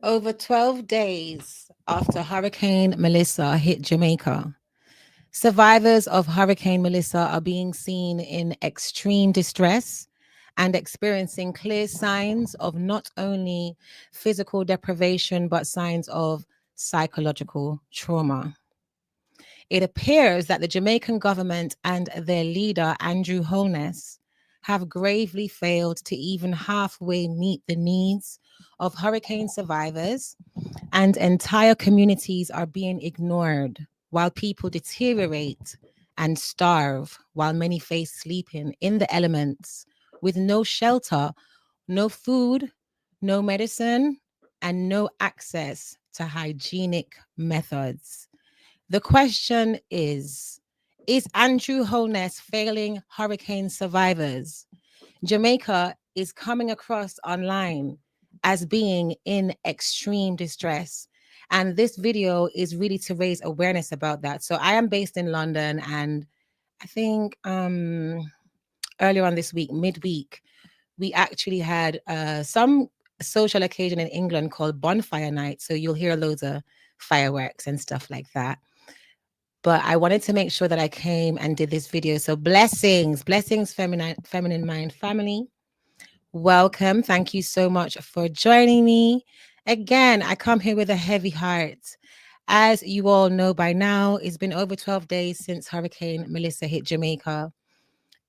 Over 12 days after Hurricane Melissa hit Jamaica, survivors of Hurricane Melissa are being seen in extreme distress and experiencing clear signs of not only physical deprivation, but signs of psychological trauma. It appears that the Jamaican government and their leader, Andrew Holness, have gravely failed to even halfway meet the needs of hurricane survivors, and entire communities are being ignored while people deteriorate and starve, while many face sleeping in the elements with no shelter, no food, no medicine, and no access to hygienic methods. The question is Andrew Holness failing hurricane survivors? Jamaica is coming across online as being in extreme distress. And this video is really to raise awareness about that. So I am based in London, and I think earlier on this week, midweek, we actually had some social occasion in England called Bonfire Night. So you'll hear loads of fireworks and stuff like that. But I wanted to make sure that I came and did this video. So blessings, feminine mind family. Welcome. Thank you so much for joining me. Again, I come here with a heavy heart. As you all know by now, it's been over 12 days since Hurricane Melissa hit Jamaica.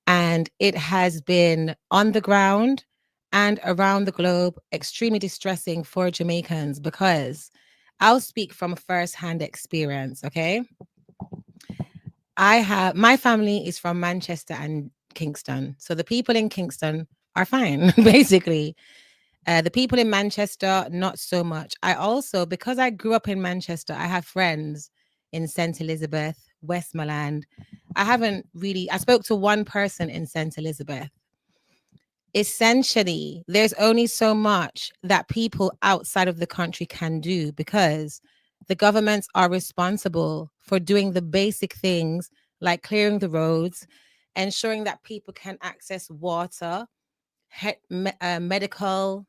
And it has been on the ground and around the globe extremely distressing for Jamaicans, because I'll speak from firsthand experience, okay? My family is from Manchester and Kingston. So the people in Kingston are fine, basically. The people in Manchester, not so much. I also, because I grew up in Manchester, I have friends in St. Elizabeth, Westmoreland. I spoke to one person in St. Elizabeth. Essentially, there's only so much that people outside of the country can do, because the governments are responsible for doing the basic things like clearing the roads, ensuring that people can access water, medical,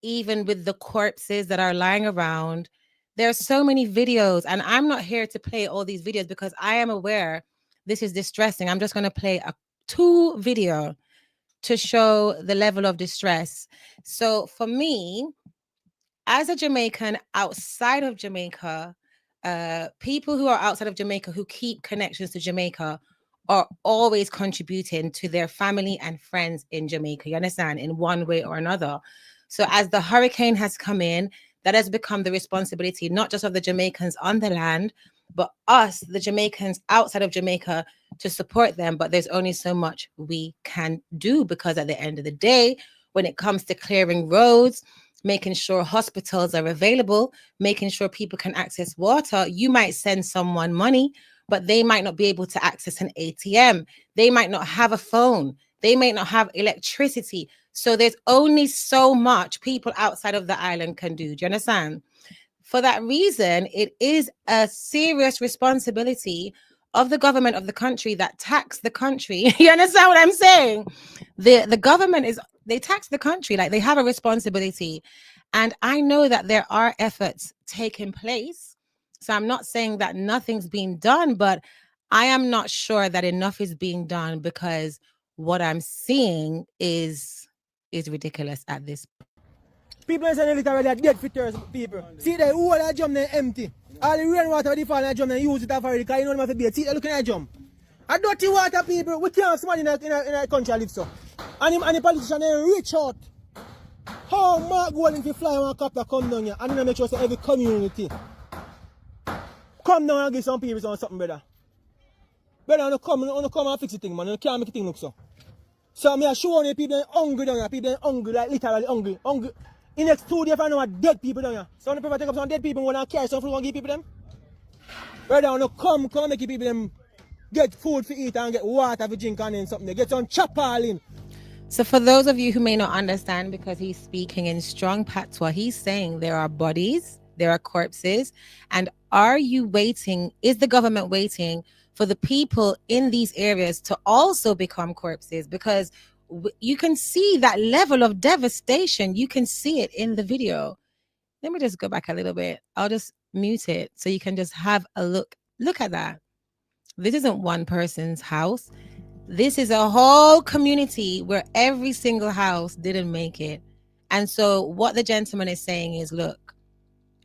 even with the corpses that are lying around. There are so many videos, and I'm not here to play all these videos because I am aware this is distressing. I'm just going to play a 2 video to show the level of distress. So for me, as a Jamaican outside of Jamaica, people who are outside of Jamaica who keep connections to Jamaica are always contributing to their family and friends in Jamaica, you understand, in one way or another. So as the hurricane has come in, that has become the responsibility not just of the Jamaicans on the land, but us, the Jamaicans outside of Jamaica, to support them. But there's only so much we can do, because at the end of the day, when it comes to clearing roads, making sure hospitals are available, making sure people can access water, you might send someone money, but they might not be able to access an ATM. They might not have a phone. They may not have electricity. So there's only so much people outside of the island can do. Do you understand? For that reason, it is a serious responsibility of the government of the country that tax the country. You understand what I'm saying? The government they tax the country, like they have a responsibility. And I know that there are efforts taking place. So I'm not saying that nothing's being done, but I am not sure that enough is being done, because what I'm seeing is ridiculous at this. People in St. Literally are dead for thirst, people. See the whole of the jump there empty. All the rainwater they fall in the jump, they use it for it, because you know them have to be. See, they look in the jump. A dirty water, people. We can't smell in a country live so. And the politician, they reach out. How Mark Golding to fly one copter come down here, and then make sure that every community come down and give some people something better. Better on come and fix the thing, man. You can't make the thing look so. So I'm showing you people hungry down here, people hungry, like literally hungry. In the next 2 days, I know dead people down here. So I prefer take up some dead people and carry some food and give people them. Brother, I come and make people them get food to eat and get water to drink and then something. They get some chapal in. So for those of you who may not understand, because he's speaking in strong patois, he's saying there are bodies, there are corpses, and is the government waiting for the people in these areas to also become corpses? Because you can see that level of devastation. You can see it in the video. let me just go back a little bit. I'll just mute it so you can just have a look. Look at that. This isn't one person's house. This is a whole community where every single house didn't make it. And so what the gentleman is saying is, look,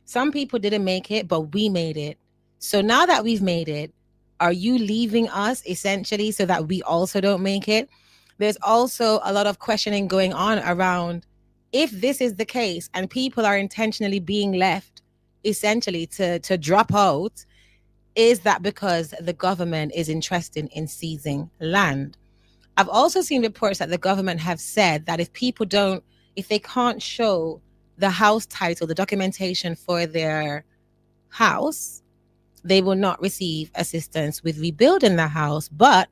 some people didn't make it, but we made it. So now that we've made it, are you leaving us essentially so that we also don't make it? There's also a lot of questioning going on around if this is the case and people are intentionally being left essentially to drop out. Is that because the government is interested in seizing land? I've also seen reports that the government have said that if they can't show the house title, the documentation for their house, they will not receive assistance with rebuilding the house. But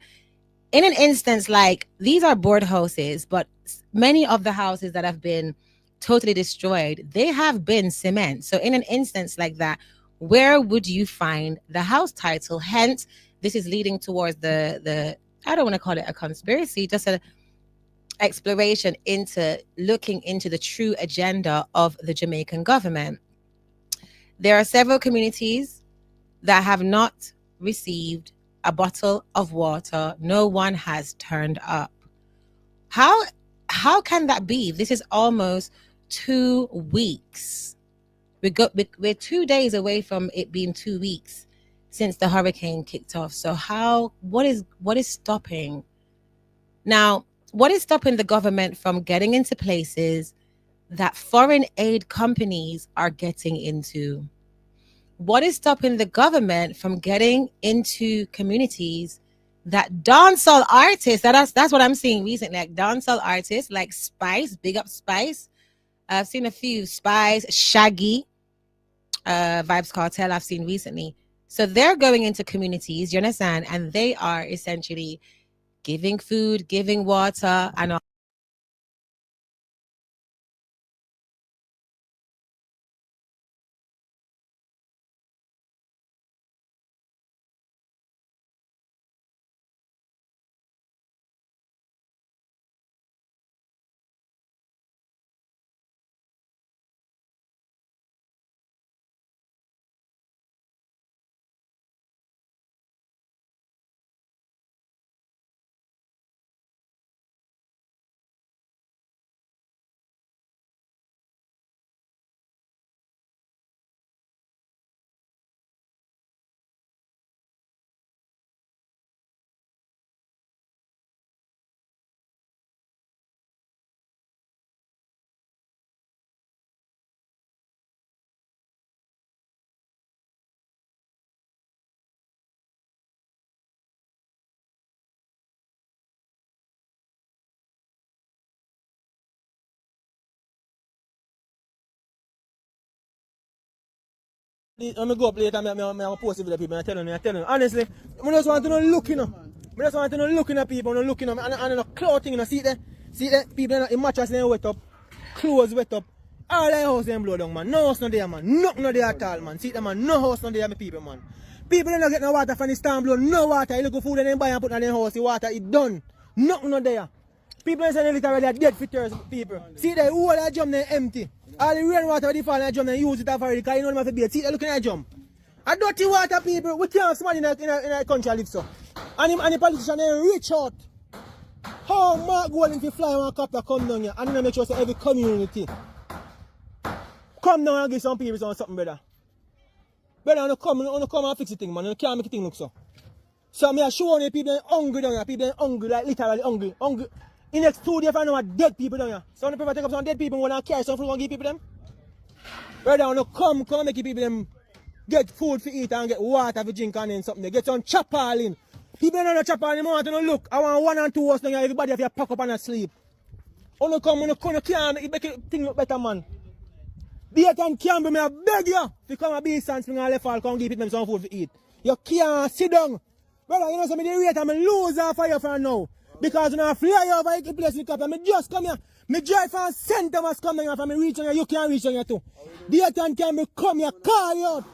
in an instance like these are board houses, but many of the houses that have been totally destroyed, they have been cement. So in an instance like that, where would you find the house title? Hence, this is leading towards the I don't want to call it a conspiracy, just an exploration into looking into the true agenda of the Jamaican government. There are several communities that have not received a bottle of water. No one has turned up. How can that be? This is almost 2 weeks. We're 2 days away from it being 2 weeks since the hurricane kicked off. So what is stopping? Now, what is stopping the government from getting into places that foreign aid companies are getting into? What is stopping the government from getting into communities that dancehall artists, that's what I'm seeing recently, like dancehall artists like Spice, big up Spice. I've seen a few, Spice, Shaggy, Vibes Cartel I've seen recently. So they're going into communities, you understand? And they are essentially giving food, giving water, and all. When I go up later, I post it with the people. I tell them. Honestly, I just want to know looking up. I just want to know looking at people, no looking up, and clothing, you know, see there, people in mattress they wet up, clothes wet up, all their house them blow down, man. No house no there, man. Nothing no there at all, man. See them, man. No house no there, my people, man. People don't get no water from the storm blow, no water. You look for food and then buy and put in their house, the water it done. Nothing no there. People in the literally are dead fitters, people. See there, all that jump there empty. All the rainwater they fall in that jump and use it already, because you know them have to be. See, look at that jump. A dirty water, people. We can't smell in a country live so. And the politicians they reach out. How Mark Golden to fly one copter come down here and then make sure say every community come down and give some people something, brother. Brother, you come and fix the thing, man. You can't make the thing look so. So me show you people hungry down here. People hungry, like literally hungry. Hungry. In the next 2 days, I know dead people down here. So people take up some dead people and carry some food and give people them. Brother, you come and make people them get food to eat and get water to drink and then something. They get some chapel in. People don't know chapel anymore. Don't look. I want 1 and 2 hours down here. Everybody have to pack up and sleep. You come, you can't make the thing look better, man. Beat and Campbell, I beg you to come and be sans and left all come give them some food to eat. You can't sit down. Brother, you know some of the rate I'm lose off fire for now. Because when I fly over the place in the cup, I just come here. Me drive from center was coming here from me reach on here, you can't reach on here too. Beat and Campbell come here, call you out.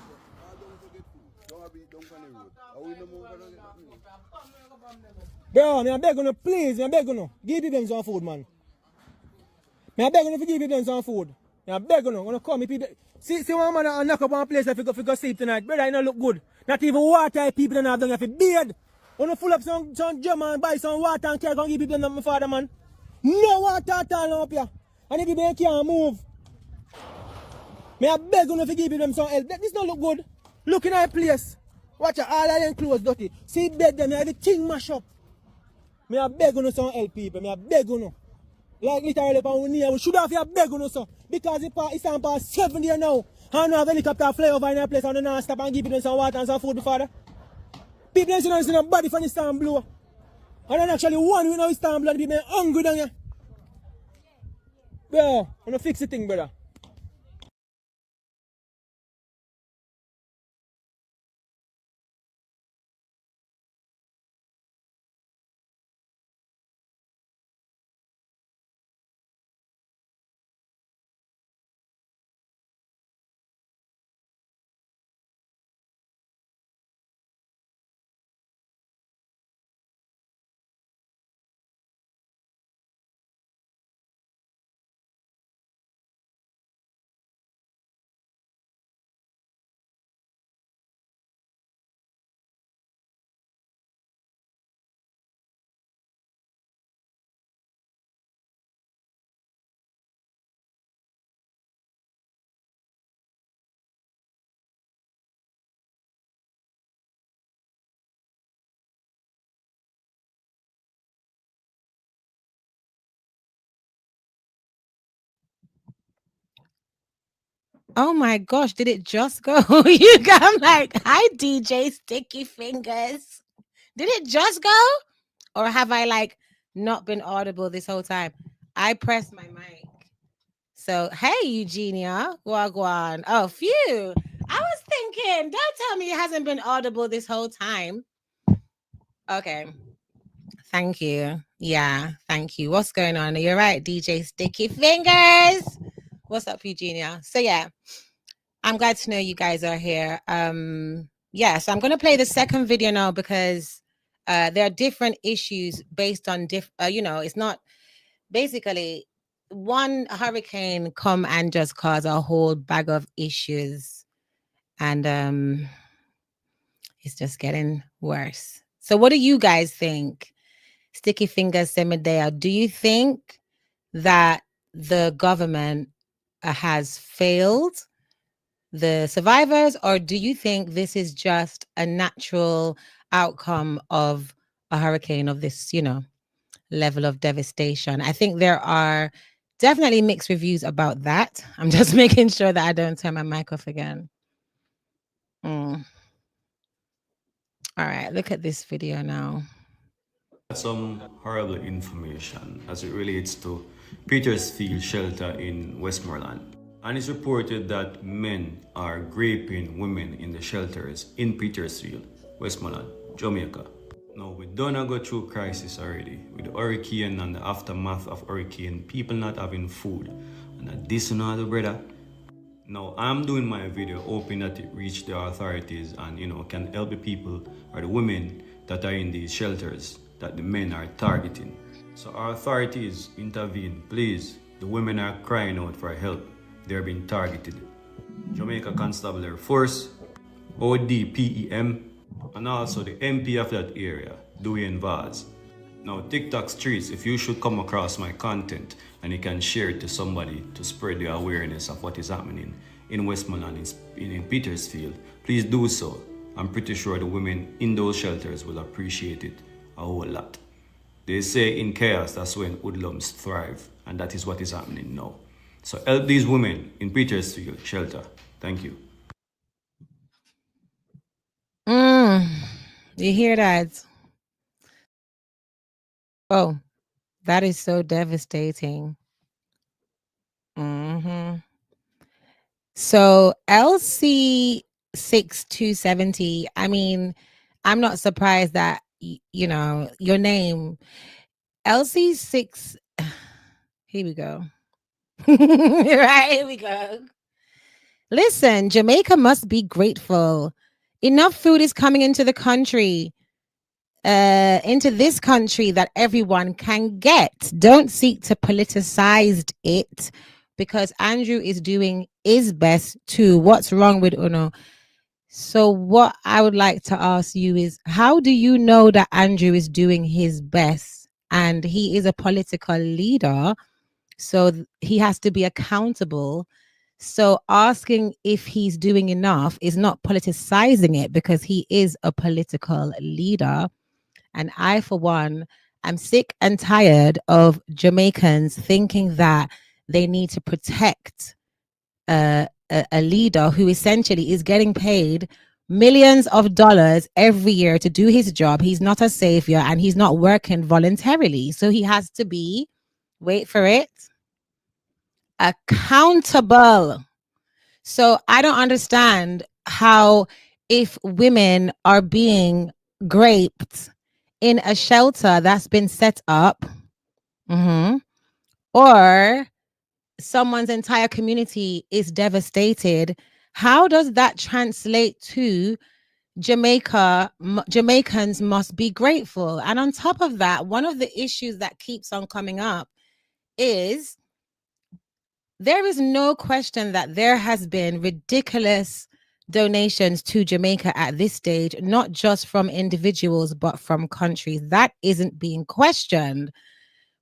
Bro, I beg you, please, I beg you, give them some food, man. I beg you to give them some food. I beg you now, when you come, people. See one man and knock up one place if you go sleep tonight. Brother, it don't look good. Not even water people don't have done. You have to bathe. When you full up some drum and buy some water and care, go give people my father, man. No water at all up here. And if people can't move. Me I beg you to give them some help. This don't look good. Look in our place. Watch out, all of them clothes dirty. See bed them, everything mash up. Me I beg you some help people. Me I beg you. Like literally upon knee, we should have a beg on us, because it's on past 7 years now. I don't have helicopter fly over in a place and don't stop and give them some water and some food before that. People don't see no body from the storm blow. And then actually one we know is storm blood, people hungry down here. Bro, I'm gonna fix the thing, brother. Oh my gosh, did it just go? You got I'm like, hi DJ Sticky Fingers. Did it just go? Or have I like not been audible this whole time? I pressed my mic. So hey Eugenia, Wagwan. Oh phew. I was thinking, don't tell me it hasn't been audible this whole time. Okay. Thank you. Yeah, thank you. What's going on? You're right, DJ Sticky Fingers. What's up, Eugenia? So yeah, I'm glad to know you guys are here. Yeah, so I'm going to play the second video now because there are different issues based on it's not basically one hurricane come and just cause a whole bag of issues, and it's just getting worse. So what do you guys think? Sticky Fingers Semedea, do you think that the government has failed the survivors, or do you think this is just a natural outcome of a hurricane of this, level of devastation? I think there are definitely mixed reviews about that. I'm just making sure that I don't turn my mic off again. All right, look at this video now. Some horrible information as it relates to Petersfield shelter in Westmoreland. And it's reported that men are raping women in the shelters in Petersfield, Westmoreland, Jamaica. Now, we don't go through crisis already. With the hurricane and the aftermath of hurricane, people not having food. And this and all, brother. Now, I'm doing my video hoping that it reach the authorities and, can help the people or the women that are in these shelters that the men are targeting. So our authorities intervene, please. The women are crying out for help. They're being targeted. Jamaica Constabulary Force, ODPEM, and also the MP of that area, Dwayne Vaz. Now, TikTok streets, if you should come across my content and you can share it to somebody to spread the awareness of what is happening in Westmoreland, in Petersfield, please do so. I'm pretty sure the women in those shelters will appreciate it a whole lot. They say in chaos, that's when hoodlums thrive, and that is what is happening now. So help these women in Petersfield shelter. Thank you. You hear that? Oh, that is so devastating. So LC 6270, I mean, I'm not surprised that, your name, LC6, here we go. Right, here we go. Listen, Jamaica must be grateful. Enough food is coming into the country, into this country that everyone can get. Don't seek to politicize it. because Andrew is doing his best too. What's wrong with Uno? So what I would like to ask you is, how do you know that Andrew is doing his best? And he is a political leader, so he has to be accountable. So asking if he's doing enough is not politicizing it, because he is a political leader. And I, for one, am sick and tired of Jamaicans thinking that they need to protect a leader who essentially is getting paid millions of dollars every year to do his job. He's not a savior, and he's not working voluntarily. So he has to be, wait for it, accountable. So I don't understand how, if women are being raped in a shelter that's been set up, or someone's entire community is devastated, how does that translate to Jamaicans must be grateful? And on top of that, one of the issues that keeps on coming up is there is no question that there has been ridiculous donations to Jamaica at this stage, not just from individuals, but from countries. That isn't being questioned.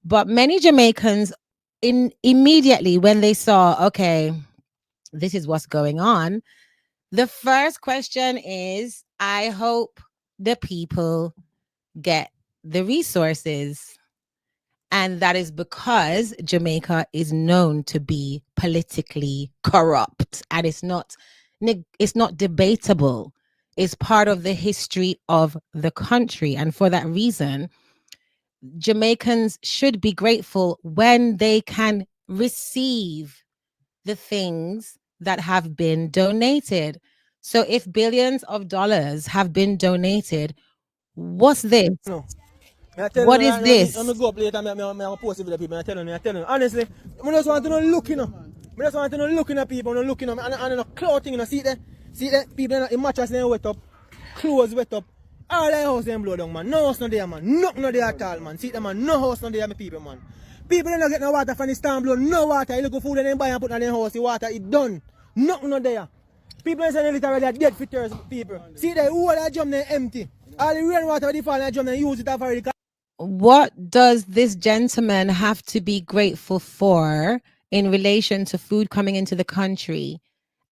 But many Jamaicans, immediately when they saw, okay, this is what's going on, the first question is, I hope the people get the resources. And that is because Jamaica is known to be politically corrupt, and it's not debatable. It's part of the history of the country. And for that reason, Jamaicans should be grateful when they can receive the things that have been donated. So if billions of dollars have been donated, what's this? No. What is this? I'm go up later, I'm post it with the people. I tell you. Honestly, I just want to know looking up. I just want to know looking at people, looking up, and the clothing, see that? See that? People in mattress they wet up, clothes wet up. All the house them blow down, man. No house no there, man. Nothing no there at all, man. See them, man. No house no there, my people, man. People don't get no water from the Istanbul, no water. You look for food and then buy and put in their house, the water is done. Nothing no there. People in the literally are dead for thirst, people. See the whole of the drum they empty. All the rainwater they fall in the drum they use it for the. What does this gentleman have to be grateful for in relation to food coming into the country?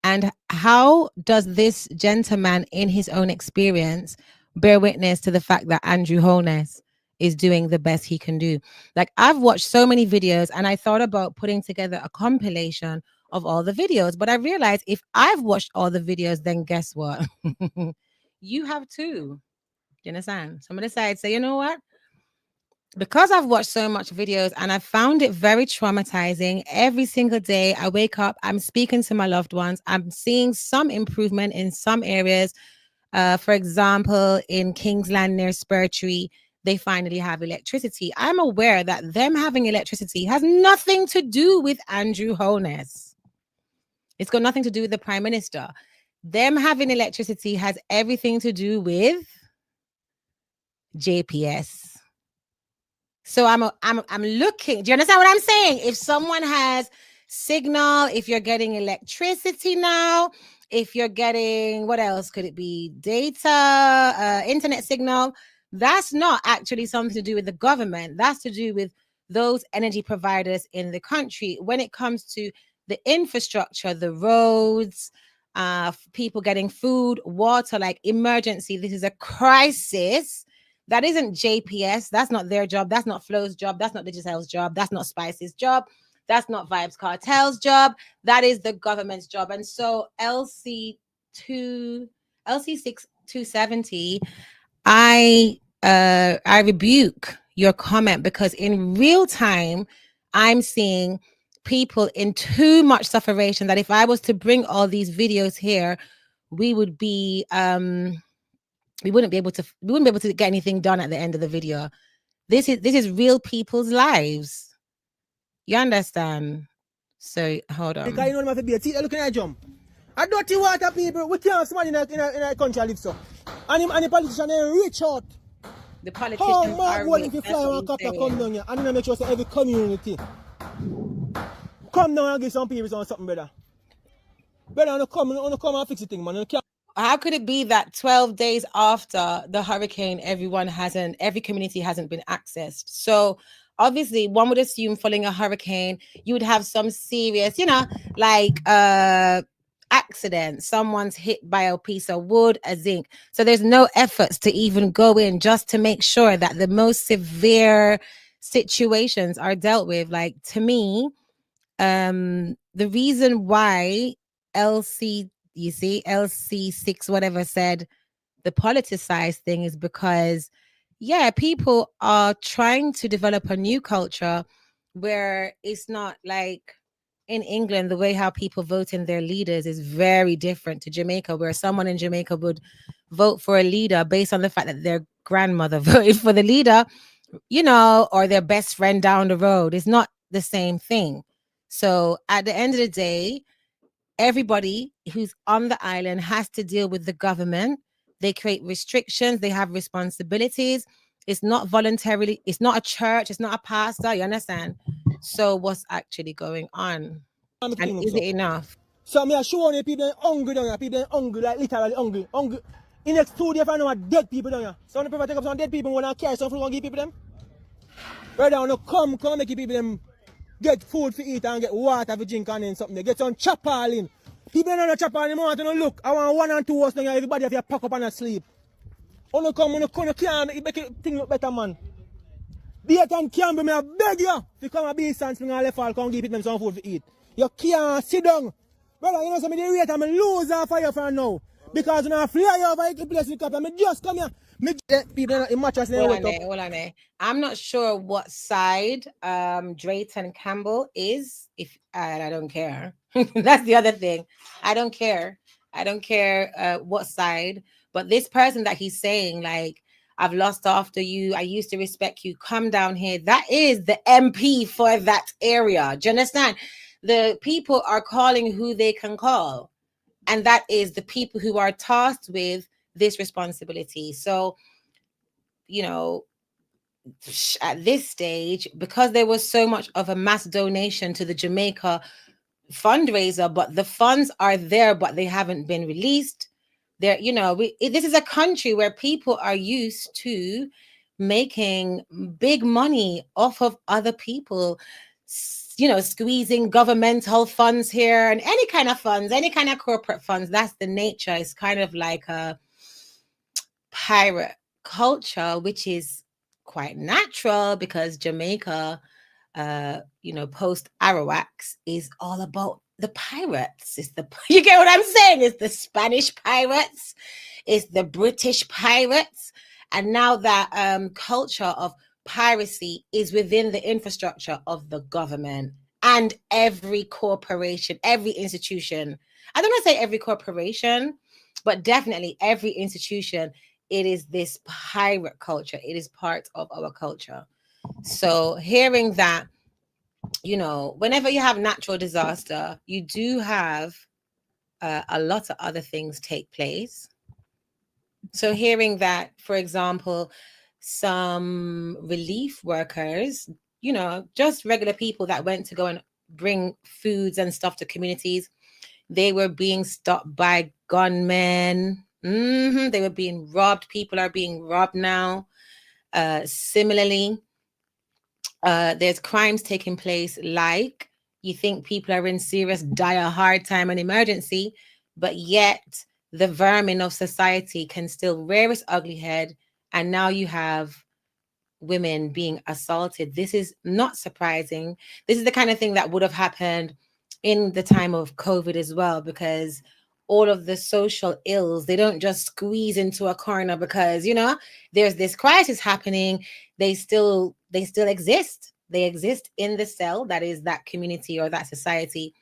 And how does this gentleman, in his own experience, bear witness to the fact that Andrew Holness is doing the best he can do? Like, I've watched so many videos, and I thought about putting together a compilation of all the videos, but I realized if I've watched all the videos, then guess what? You have too. Do you understand? Some of the sides say, you know what? Because I've watched so much videos and I found it very traumatizing. Every single day I wake up, I'm speaking to my loved ones. I'm seeing some improvement in some areas. For example, in Kingsland near Spurtree, they finally have electricity. I'm aware that them having electricity has nothing to do with Andrew Holness. It's got nothing to do with the Prime Minister. Them having electricity has everything to do with JPS. So I'm looking. Do you understand what I'm saying? If someone has signal, if you're getting electricity now, if you're getting, what else could it be? Data, internet signal. That's not actually something to do with the government. That's to do with those energy providers in the country. When it comes to the infrastructure, the roads, people getting food, water, like emergency, this is a crisis. That isn't JPS. That's not their job. That's not Flo's job. That's not Digital's job. That's not Spice's job. That's not Vibes Cartel's job. That is the government's job. And so LC6270, I rebuke your comment, because in real time, I'm seeing people in too much sufferation that if I was to bring all these videos here, we would be we wouldn't be able to get anything done at the end of the video. This is real people's lives. You understand? So hold on. Because you know them have to be a teacher looking at jump. I dirty water people, we can't smell in a country live so. And the politician they reach out. The politicians are rich. If you fly one copter come down here, and then make sure say every community. come down and give some people something, brother. Brother, on come and fix the thing, man. How could it be that 12 days after the hurricane, every community hasn't been accessed? So obviously one would assume following a hurricane, you would have some serious, like accident. Someone's hit by a piece of wood, a zinc. So there's no efforts to even go in just to make sure that the most severe situations are dealt with. Like, to me, the reason why LC6 whatever said the politicized thing is because people are trying to develop a new culture where it's not like in England, the way how people vote in their leaders is very different to Jamaica, where someone in Jamaica would vote for a leader based on the fact that their grandmother voted for the leader, or their best friend down the road. It's not the same thing. So at the end of the day, everybody who's on the island has to deal with the government. They create restrictions. They have responsibilities. It's not voluntarily. It's not a church. It's not a pastor. You understand? So what's actually going on? And is it enough? So me show you people hungry down here. People hungry, like literally hungry. Hungry. In next 2 days, I know dead people down here. So I prefer take up some dead people when I carry some food and give people them. Brother, I come make people them get food to eat and get water to drink and then something. They get some chopper in. People don't know chopper anymore. They don't look. I want 1 and 2 hours now. Everybody have to pack up and sleep. You can't make things look better, man. Bait and Campbell, I beg you to come and be sans me and left all come give them some food to eat. You can't sit down. Brother, you know some of the rate I'm a loser for you for now. Because when I fly over the place with I just come here. People in mattress hold on there. I'm not sure what side Drayton Campbell is. If I don't care. That's the other thing. I don't care what side. But this person that he's saying, like, I've lost after you, I used to respect you, come down here. That is the MP for that area. Do you understand? The people are calling who they can call. And that is the people who are tasked with this responsibility. So, at this stage, because there was so much of a mass donation to the Jamaica fundraiser, but the funds are there, but they haven't been released. There, this is a country where people are used to making big money off of other people, squeezing governmental funds here and any kind of funds, any kind of corporate funds. That's the nature. It's kind of like a pirate culture, which is quite natural because Jamaica, post Arawaks is all about the pirates. You get what I'm saying? It's the Spanish pirates, it's the British pirates, and now that culture of piracy is within the infrastructure of the government and every corporation, every institution. I don't want to say every corporation, but definitely every institution. It is this pirate culture. It is part of our culture. So hearing that, whenever you have natural disaster, you do have a lot of other things take place. So hearing that, for example, some relief workers, just regular people that went to go and bring foods and stuff to communities, they were being stopped by gunmen. They were being robbed. People are being robbed now. Similarly, there's crimes taking place, like you think people are in serious, dire, hard time and emergency, but yet the vermin of society can still rear its ugly head. And now you have women being assaulted. This is not surprising. This is the kind of thing that would have happened in the time of COVID as well, because all of the social ills, they don't just squeeze into a corner because, there's this crisis happening. They still exist. They exist in the cell that is that community or that society.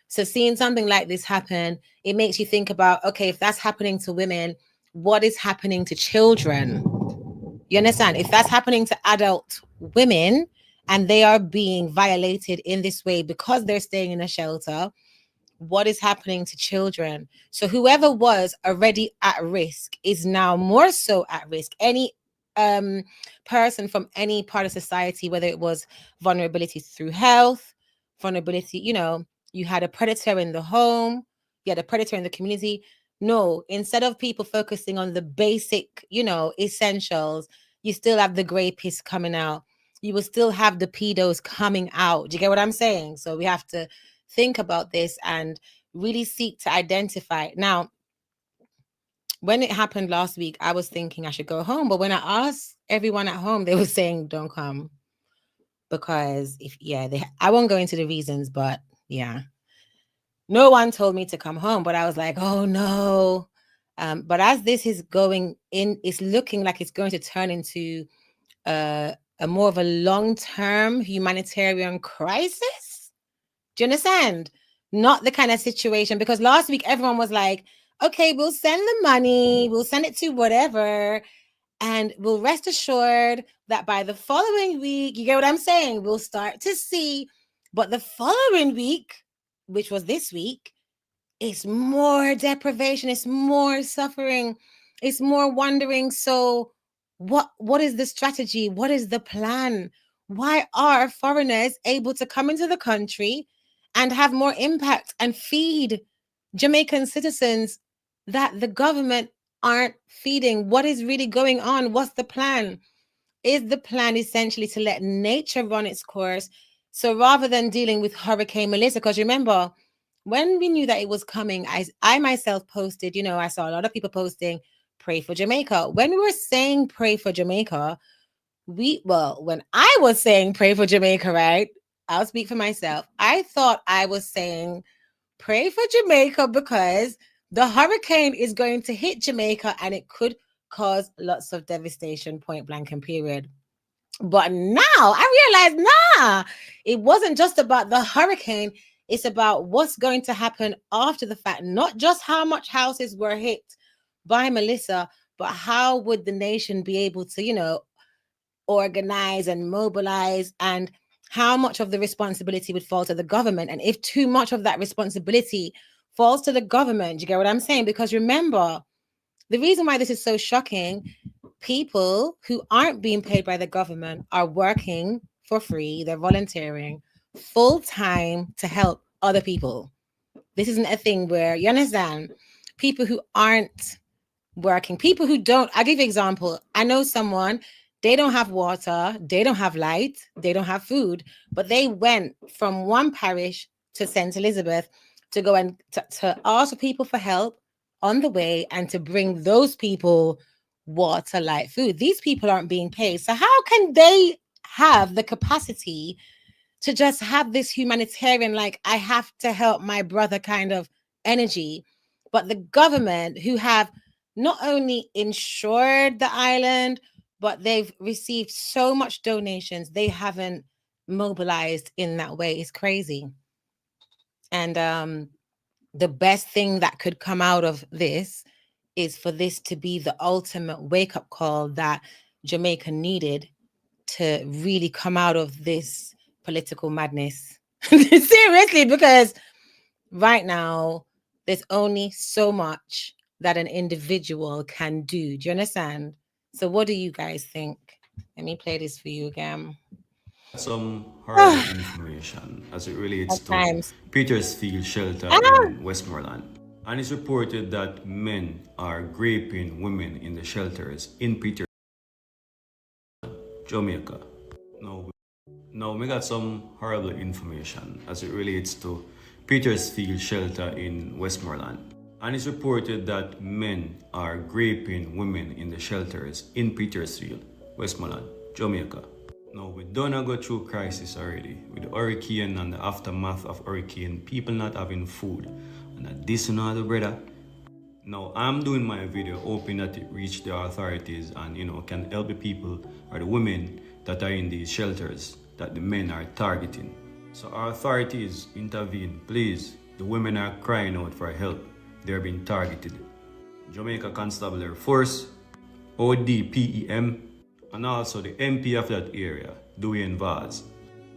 So seeing something like this happen, it makes you think about, okay, if that's happening to women, what is happening to children? You understand? If that's happening to adult women and they are being violated in this way because they're staying in a shelter, what is happening to children? So whoever was already at risk is now more so at risk. Any person from any part of society, whether it was vulnerability through health, vulnerability. You had a predator in the home, you had a predator in the community. No, instead of people focusing on the basic, essentials, you still have the grapists coming out. You will still have the pedos coming out. Do you get what I'm saying? So we have to think about this and really seek to identify. Now, when it happened last week, I was thinking I should go home. But when I asked everyone at home, they were saying, don't come. Because I won't go into the reasons, but yeah. No one told me to come home, but I was like, oh no. But as this is going in, it's looking like it's going to turn into a more of a long-term humanitarian crisis. Do you understand? Not the kind of situation, because last week everyone was like, okay, we'll send the money, we'll send it to whatever, and we'll rest assured that by the following week, you get what I'm saying, we'll start to see. But the following week, which was this week, it's more deprivation, it's more suffering, it's more wondering. So what is the strategy? What is the plan? Why are foreigners able to come into the country and have more impact and feed Jamaican citizens that the government aren't feeding? What is really going on? What's the plan? Is the plan essentially to let nature run its course? So rather than dealing with Hurricane Meliisa, because remember, when we knew that it was coming, I myself posted, I saw a lot of people posting, pray for Jamaica. When we were saying pray for Jamaica, when I was saying pray for Jamaica, right? I'll speak for myself. I thought I was saying pray for Jamaica because the hurricane is going to hit Jamaica and it could cause lots of devastation, point blank and period. But now I realized, it wasn't just about the hurricane. It's about what's going to happen after the fact, not just how much houses were hit by Meliisa, but how would the nation be able to, organize and mobilize, and how much of the responsibility would fall to the government. And if too much of that responsibility falls to the government, you get what I'm saying? Because remember, the reason why this is so shocking, people who aren't being paid by the government are working for free. They're volunteering full time to help other people. This isn't a thing where, you understand, people who aren't working, people who don't, I'll give you an example. I know someone, they don't have water, they don't have light, they don't have food, but they went from one parish to St. Elizabeth to go and to ask people for help on the way and to bring those people water, light, food. These people aren't being paid. So how can they have the capacity to just have this humanitarian, like, I have to help my brother kind of energy? But the government, who have not only insured the island, but they've received so much donations, they haven't mobilized in that way. It's crazy. And the best thing that could come out of this is for this to be the ultimate wake-up call that Jamaica needed to really come out of this political madness. Seriously, because right now, there's only so much that an individual can do. Do you understand? So what do you guys think? Let me play this for you again. Some horrible information as it relates At to times. Petersfield shelter in Westmoreland. And it's reported that men are raping women in the shelters in Petersfield, Jamaica. Now we got some horrible information as it relates to Petersfield shelter in Westmoreland. And it's reported that men are raping women in the shelters in Petersfield, Westmoreland, Jamaica. Now, we don't go through crisis already. With the hurricane and the aftermath of hurricane, people not having food. And this and all, brother. Now, I'm doing my video hoping that it reach the authorities and, can help the people or the women that are in these shelters that the men are targeting. So our authorities intervene, please. The women are crying out for help. They're being targeted. Jamaica Constabulary Force, ODPEM, and also the MP of that area, Dwayne Vaz.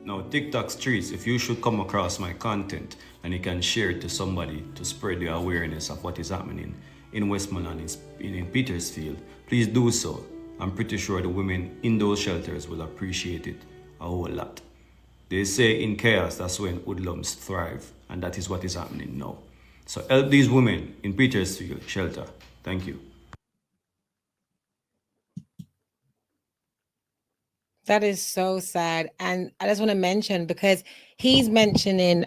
Now, TikTok streets, if you should come across my content and you can share it to somebody to spread the awareness of what is happening in Westmoreland, in Petersfield, please do so. I'm pretty sure the women in those shelters will appreciate it a whole lot. They say in chaos, that's when hoodlums thrive, and that is what is happening now. So help these women in Petersfield shelter. Thank you. That is so sad. And I just want to mention, because he's mentioning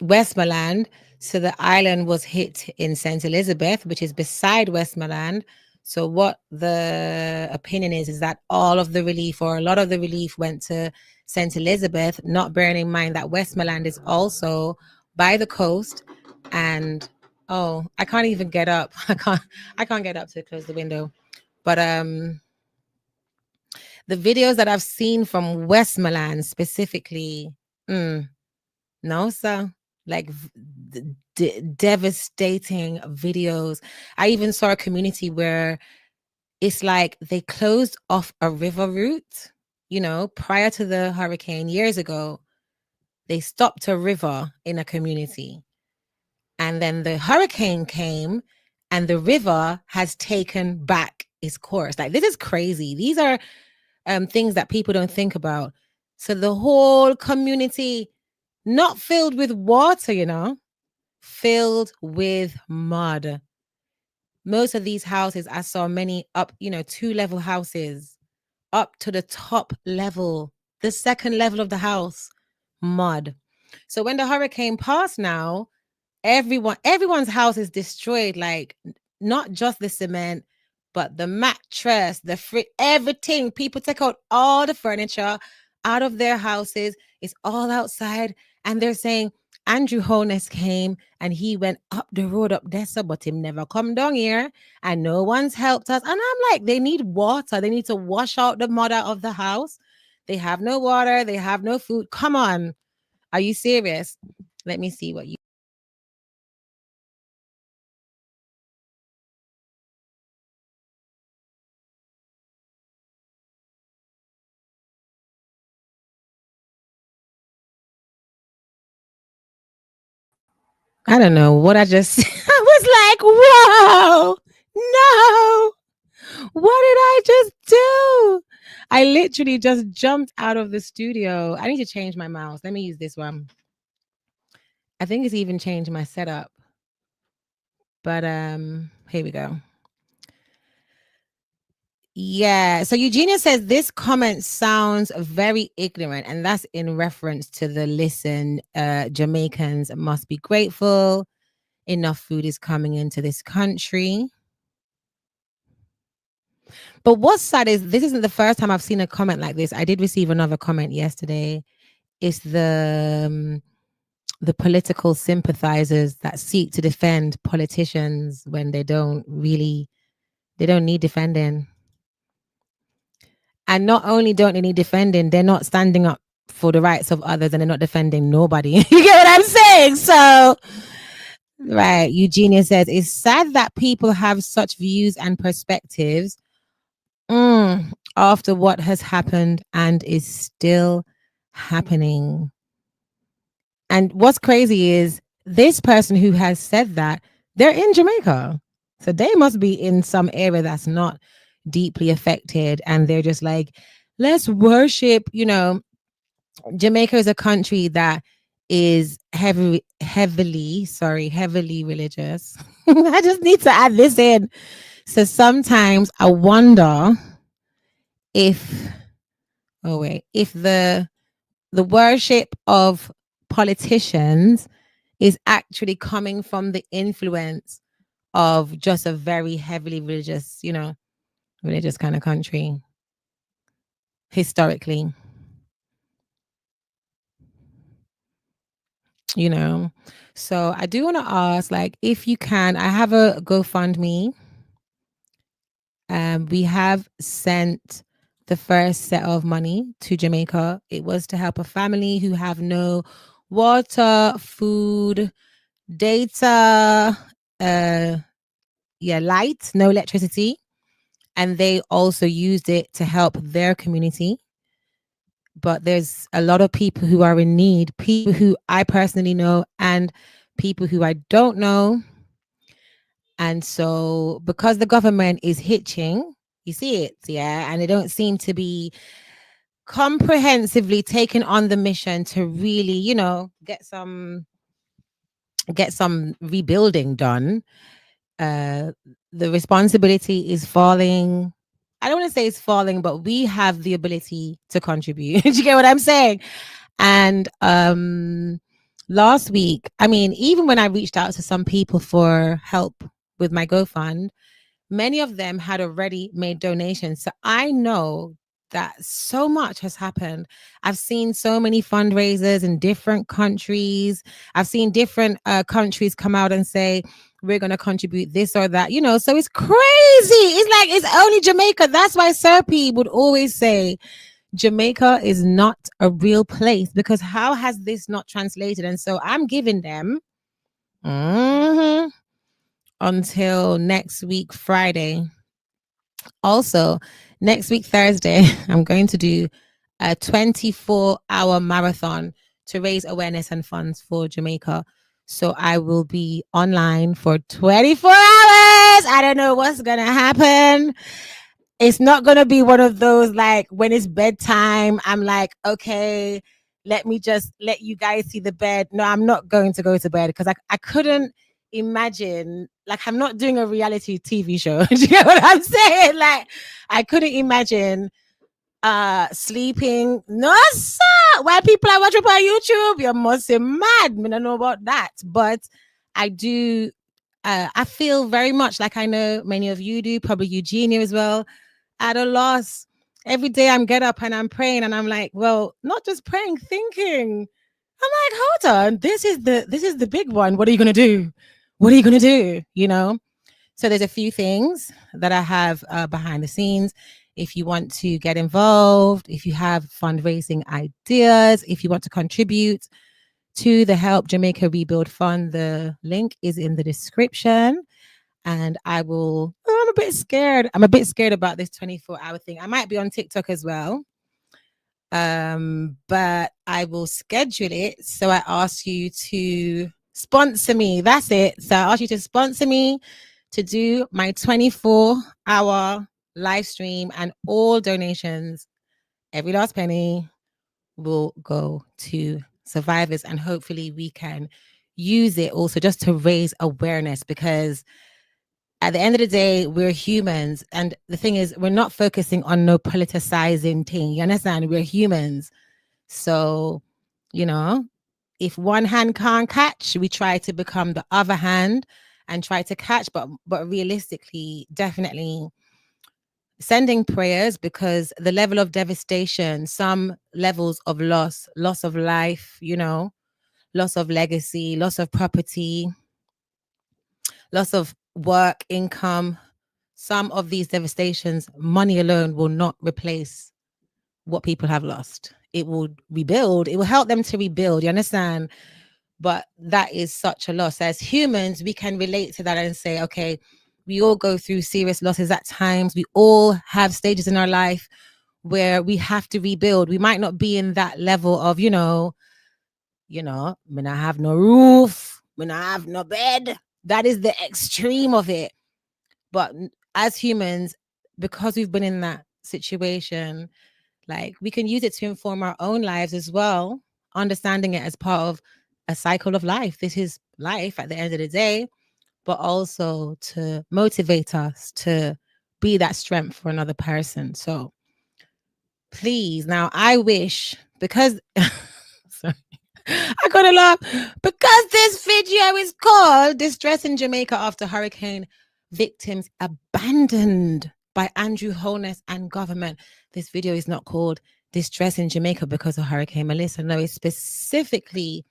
Westmoreland. So the island was hit in St. Elizabeth, which is beside Westmoreland. So what the opinion is that all of the relief, or a lot of the relief, went to St. Elizabeth, not bearing in mind that Westmoreland is also by the coast. And oh, I can't even get up. I can't get up to close the window. But the videos that I've seen from Westmoreland specifically, no, sir. Like devastating videos. I even saw a community where it's like they closed off a river route, prior to the hurricane years ago. They stopped a river in a community. And then the hurricane came and the river has taken back its course. Like, this is crazy. These are things that people don't think about. So the whole community, not filled with water, filled with mud. Most of these houses, I saw many up, 2-level houses, up to the top level, the second level of the house, mud. So when the hurricane passed now, everyone's house is destroyed. Like, not just the cement, but the mattress, the everything. People take out all the furniture out of their houses. It's all outside. And they're saying Andrew Holness came and he went up the road up there, so, but him never come down here, and no one's helped us. And I'm like, they need water. They need to wash out the mud out of the house. They have no water. They have no food. Come on. Are you serious? Let me see what you. I don't know what I just. I was like, whoa, no. What did I just do? I literally just jumped out of the studio. I need to change my mouse. Let me use this one. I think it's even changed my setup. But here we go. Yeah. So Eugenia says this comment sounds very ignorant, and that's in reference to the listen. Jamaicans must be grateful. Enough food is coming into this country. But what's sad is this isn't the first time I've seen a comment like this. I did receive another comment yesterday. It's the political sympathizers that seek to defend politicians when they don't need defending. And not only don't they need defending, they're not standing up for the rights of others, and they're not defending nobody. You get what I'm saying? So, right, Eugenia says, it's sad that people have such views and perspectives after what has happened and is still happening. And what's crazy is this person who has said that, they're in Jamaica. So they must be in some area that's not deeply affected. And they're just like, let's worship, Jamaica is a country that is heavily religious. I just need to add this in. So sometimes I wonder if the worship of politicians is actually coming from the influence of just a very heavily religious, religious kind of country historically. So I do want to ask, like, if you can, I have a GoFundMe. We have sent the first set of money to Jamaica. It was to help a family who have no water, food, data, light, no electricity. And they also used it to help their community. But there's a lot of people who are in need, people who I personally know and people who I don't know. And so because the government is hitching, you see it, yeah, and they don't seem to be comprehensively taken on the mission to really, get some rebuilding done. uh the responsibility is falling. I don't want to say it's falling, but we have the ability to contribute. Do you get what I'm saying? And last week, I mean, even when I reached out to some people for help with my GoFund, many of them had already made donations. So I know that so much has happened. I've seen so many fundraisers in different countries. I've seen different countries come out and say, we're going to contribute this or that, so it's crazy. It's like, it's only Jamaica. That's why Serpi would always say, Jamaica is not a real place, because how has this not translated? And so I'm giving them until next week, Friday. Also, next week, Thursday, I'm going to do a 24-hour marathon to raise awareness and funds for Jamaica. So I will be online for 24 hours. I don't know what's going to happen. It's not going to be one of those, like, when it's bedtime, I'm like, okay, let me just let you guys see the bed. No, I'm not going to go to bed, because I couldn't imagine, like, I'm not doing a reality TV show. Do you get what I'm saying? Like, I couldn't imagine sleeping. No, sir. While people are watching on YouTube, you must be mad. I don't know about that. But I do, I feel very much like I know many of you do, probably Eugenia as well, at a loss. Every day I'm get up and I'm praying, and I'm like, well, not just praying, thinking. I'm like, hold on, this is the big one. What are you gonna do? What are you gonna do? So there's a few things that I have behind the scenes. If you want to get involved, if you have fundraising ideas, if you want to contribute to the Help Jamaica Rebuild Fund, the link is in the description. And I'm a bit scared. I'm a bit scared about this 24-hour thing. I might be on TikTok as well. But I will schedule it. So I ask you to sponsor me. That's it. So I ask you to sponsor me to do my 24-hour live stream, and all donations, every last penny, will go to survivors. And hopefully we can use it also just to raise awareness, because at the end of the day, we're humans. And the thing is, we're not focusing on no politicizing thing. You understand? We're humans. So, if one hand can't catch, we try to become the other hand and try to catch. But realistically, definitely sending prayers, because the level of devastation, some levels of loss of life, loss of legacy, loss of property, loss of work, income, some of these devastations, money alone will not replace what people have lost. It will rebuild. It will help them to rebuild. You understand? But that is such a loss. As humans, we can relate to that and say, okay, we all go through serious losses at times. We all have stages in our life where we have to rebuild. We might not be in that level of, me not have no roof, me not have no bed. That is the extreme of it. But as humans, because we've been in that situation, like, we can use it to inform our own lives as well, understanding it as part of a cycle of life. This is life at the end of the day, but also to motivate us to be that strength for another person. So please, now I wish, because sorry, I gotta laugh, because this video is called Distress in Jamaica After Hurricane Victims Abandoned by Andrew Holness and Government. This video is not called Distress in Jamaica because of Hurricane Meliisa. No, it's specifically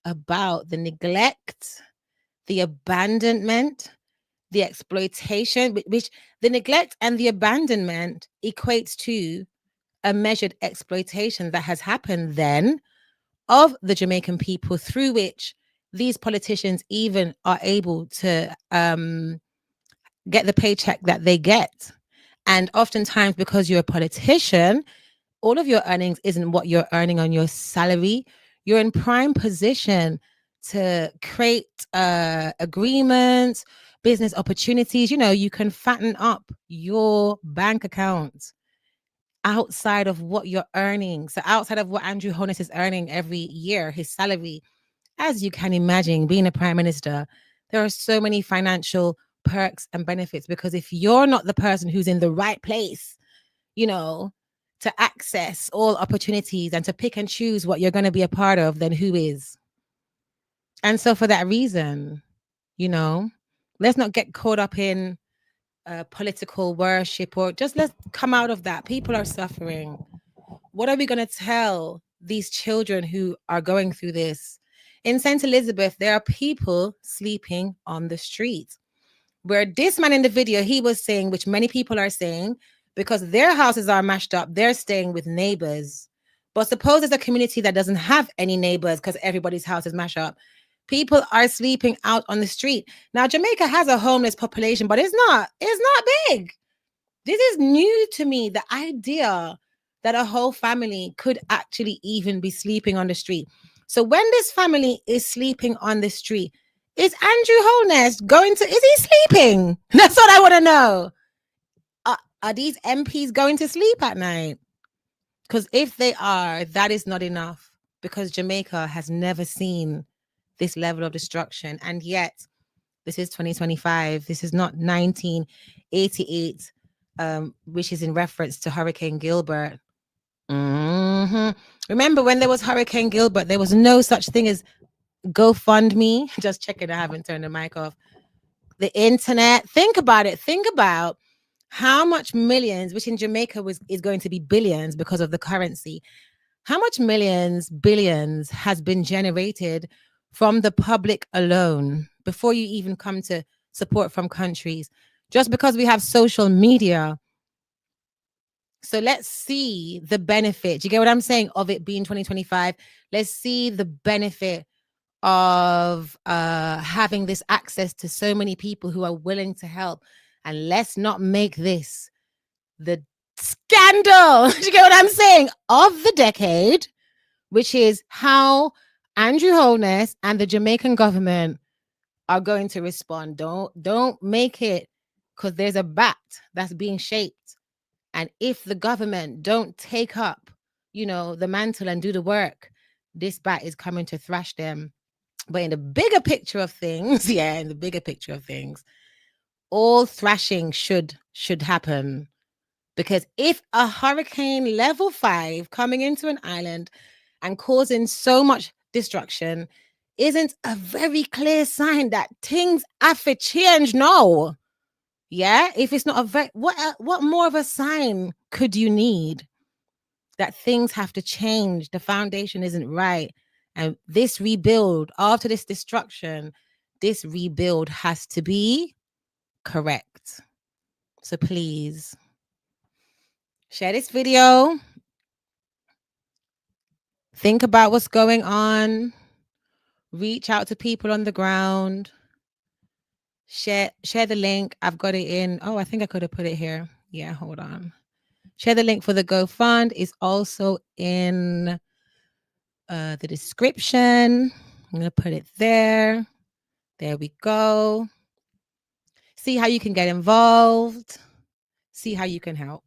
about the neglect, the abandonment, the exploitation, which the neglect and the abandonment equates to a measured exploitation that has happened then of the Jamaican people, through which these politicians even are able to get the paycheck that they get. And oftentimes, because you're a politician, all of your earnings isn't what you're earning on your salary. You're in prime position to create agreements, business opportunities. You can fatten up your bank account outside of what you're earning. So outside of what Andrew Holness is earning every year, his salary, as you can imagine, being a prime minister, there are so many financial perks and benefits, because if you're not the person who's in the right place, you know, to access all opportunities and to pick and choose what you're going to be a part of, then who is? And so for that reason, you know, let's not get caught up in political worship, or just let's come out of that. People are suffering. What are we going to tell these children who are going through this? In St. Elizabeth, there are people sleeping on the street. Where this man in the video, he was saying, which many people are saying, because their houses are mashed up, they're staying with neighbors. But suppose there's a community that doesn't have any neighbors because everybody's house is mashed up. People are sleeping out on the street. Now, Jamaica has a homeless population, but it's not big. This is new to me, the idea that a whole family could actually even be sleeping on the street. So when this family is sleeping on the street, is Andrew Holness is he sleeping? That's what I want to know. Are these MPs going to sleep at night? Because if they are, that is not enough, because Jamaica has never seen this level of destruction. And yet, this is 2025. This is not 1988, which is in reference to Hurricane Gilbert. Remember when there was Hurricane Gilbert, there was no such thing as GoFundMe. Just checking, I haven't turned the mic off. The internet. Think about it. Think about how much millions, which in Jamaica is going to be billions because of the currency. How much millions, billions has been generated from the public alone before you even come to support from countries, just because we have social media. So let's see the benefit. You get what I'm saying? Of it being 2025. Let's see the benefit of having this access to so many people who are willing to help. And let's not make this the scandal, you get what I'm saying, of the decade, which is how Andrew Holness and the Jamaican government are going to respond. Don't make it, because there's a bat that's being shaped. And if the government don't take up, the mantle and do the work, this bat is coming to thrash them. But in the bigger picture of things, all thrashing should happen. Because if a hurricane level 5 coming into an island and causing so much destruction isn't a very clear sign that things have to change now. Yeah, if it's not what more of a sign could you need that things have to change? The foundation isn't right. And this rebuild, after this destruction, this rebuild has to be correct. So please share this video. Think about what's going on. Reach out to people on the ground. Share the link. I've got it in. Oh, I think I could have put it here. Yeah, hold on. Share the link for the GoFund. Is also in the description. I'm going to put it there. There we go. See how you can get involved. See how you can help.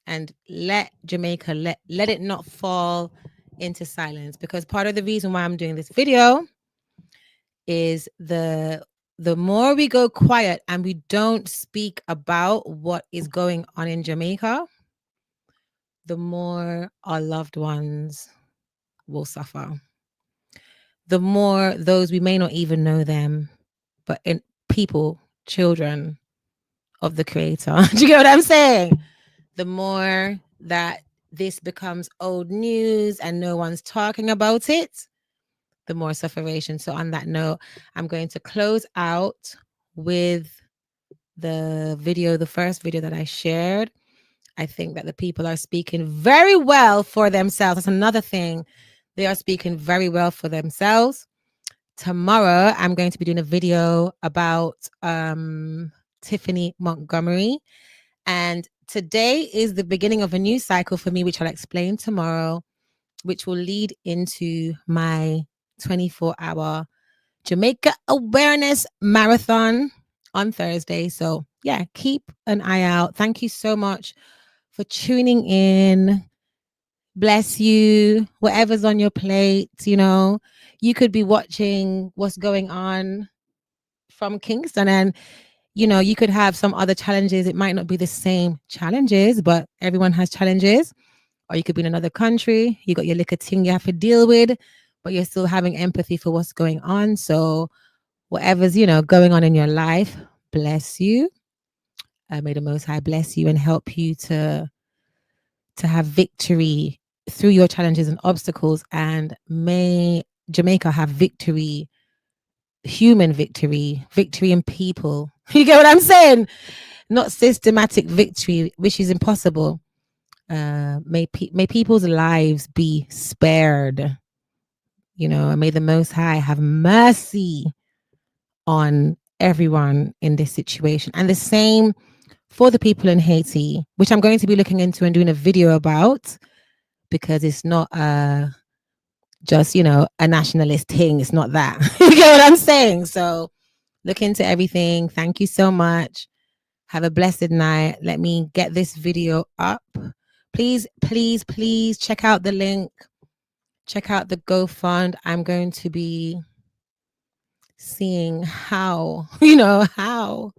And let Jamaica, let it not fall into silence. Because part of the reason why I'm doing this video is the more we go quiet and we don't speak about what is going on in Jamaica, the more our loved ones will suffer. The more those, we may not even know them, but in people, children of the Creator. Do you get what I'm saying? The more that this becomes old news and no one's talking about it, the more sufferation. So on that note, I'm going to close out with the video, the first video that I shared. I think that the people are speaking very well for themselves. That's another thing. They are speaking very well for themselves. Tomorrow, I'm going to be doing a video about Tiffany Montgomery. And today is the beginning of a new cycle for me, which I'll explain tomorrow, which will lead into my 24-hour Jamaica Awareness Marathon on Thursday. So yeah, keep an eye out. Thank you so much for tuning in. Bless you. Whatever's on your plate, you know, you could be watching what's going on from Kingston, and you know, you could have some other challenges. It might not be the same challenges, but everyone has challenges. Or you could be in another country. You got your little thing you have to deal with, but you're still having empathy for what's going on. So whatever's, you know, going on in your life, bless you. May the Most High bless you and help you to have victory through your challenges and obstacles. And may Jamaica have victory, human victory, victory in people. You get what I'm saying? Not systematic victory, which is impossible. May people's lives be spared. You know, and may the Most High have mercy on everyone in this situation. And the same for the people in Haiti, which I'm going to be looking into and doing a video about, because it's not just, you know, a nationalist thing. It's not that. You get what I'm saying? So look into everything. Thank you so much. Have a blessed night. Let me get this video up. Please, please, please check out the link. Check out the GoFund. I'm going to be seeing how, you know, how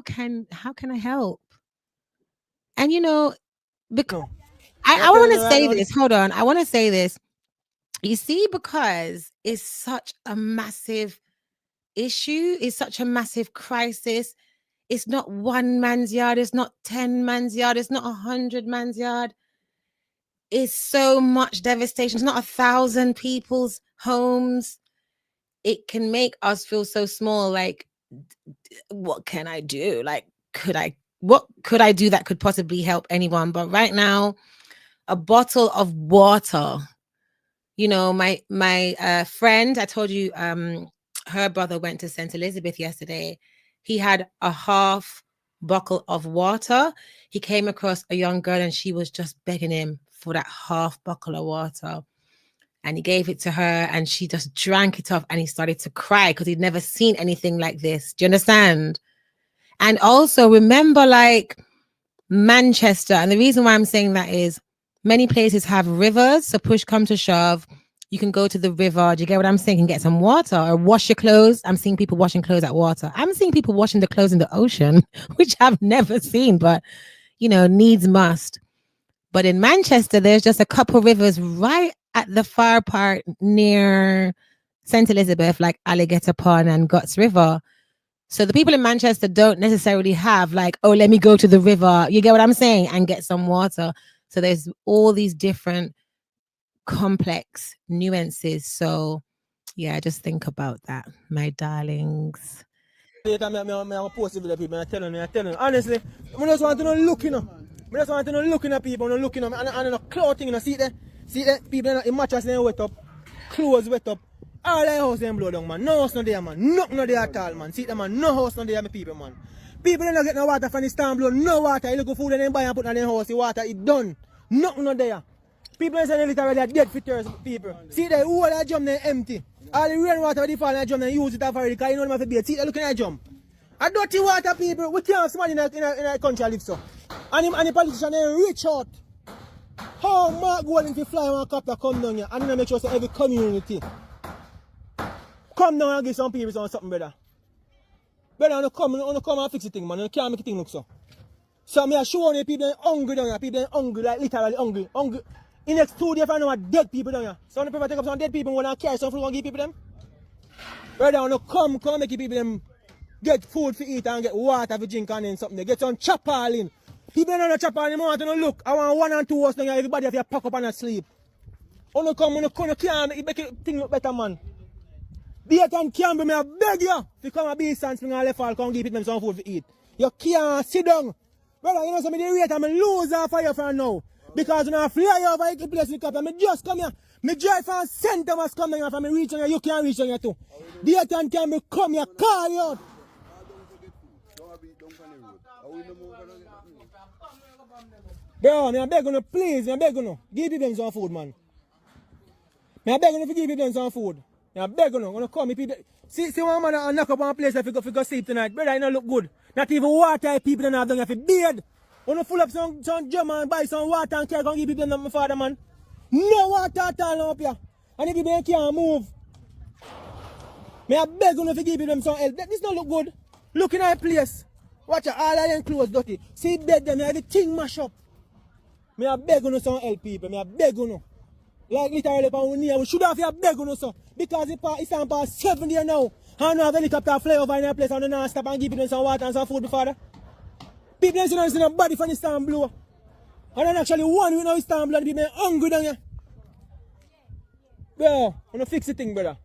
can I help? And you know, because I want to say this. Hold on. I want to say this. You see, because it's such a massive issue, it's such a massive crisis. It's not one man's yard, it's not 10 man's yard, it's not 100 man's yard. It's so much devastation. It's not 1,000 people's homes. It can make us feel so small. Like, what can I do? Like, what could I do that could possibly help anyone? But right now, a bottle of water. You know, my friend, I told you, her brother went to St. Elizabeth yesterday. He had a half bottle of water. He came across a young girl and she was just begging him for that half bottle of water. And he gave it to her and she just drank it off and he started to cry because he'd never seen anything like this. Do you understand? And also remember, like, Manchester. And the reason why I'm saying that is many places have rivers. So push come to shove, you can go to the river. Do you get what I'm saying? You can get some water or wash your clothes. I'm seeing people washing clothes at water. I'm seeing people washing the clothes in the ocean, which I've never seen, but, you know, needs must. But in Manchester, there's just a couple rivers right at the far part near St. Elizabeth, like Alligator Pond and Guts River. So the people in Manchester don't necessarily have like, oh, let me go to the river. You get what I'm saying? And get some water. So there's all these different complex nuances. So yeah, just think about that, my darlings. I'm posting with the people. I'm telling you. Honestly, I just want to know looking up. I just want to know looking at people, and looking up, and clothing, you know, see there, people in mattress they wet up, clothes wet up, all their house them blow down, man. No house no there, man. Nothing no there at all, man. See them, man. No house no there, my people, man. People don't get no water from the storm blow, no water. You look for food and then buy and put in their house, the water it done. Nothing no there. People in St. Elizabeth are dead for thirst, people. See the whole of the jump they empty. All the rainwater they fall in the jump they use it already, because you know them have to be. See they looking at the jump. A dirty water, people. We can't smell in a country live so. And the politicians they reach out. How Mark Golden to fly one copter come down here and then make sure that every community come down and give some people something, brother. Brother, come and fix the thing, man. You can't make the thing look so. So me are showing you people hungry down here. People hungry, like literally hungry. Hungry. In the next 2 days, I know dead people down here. So the people take up some dead people and carry some food and give people them. Brother, come and make people them get food to eat and get water to drink and then something. They get some chapel in. People don't know chapel anymore. They don't look. I want 1 and 2 hours down here. Everybody have to pack up and sleep. You can't make the thing look better, man. Dayton can't be me, I beg you. If you come and be sans, I'm left all come give them some food to eat. You can't sit down. Brother, you know some of the rate I'm lose off of you for now. Because when I fly over the place with the I just come here. Me drive from center must come down from me reach on you, you can't reach on you too. Dayton can be come here, call you out. Bro, I beg you, please, I beg you, give them some food, man. I beg you to give them some food. I beg you, gonna come people. See one man knock up on a place if you go sleep tonight. Brother, you don't look good. Not even water people don't have done if you beard. Wanna full up some drum and buy some water and care and give people them my father, man. No water at all now up here. And if people can't move. Me I beg you to give them some help. This don't look good. Looking at a place. Watch out, all of them clothes dirty. See bed them, everything mash up. Me I beg you some help people. Me I beg you. Like literally upon we should have a beg you so. Because it's on past 7 days now. And now have helicopter fly over in a place and now stop and give them some water and some food before that. People don't see no body from the storm blow. And then actually one we know storm blow and people hungry down here. Bro, I'm gonna fix the thing, brother.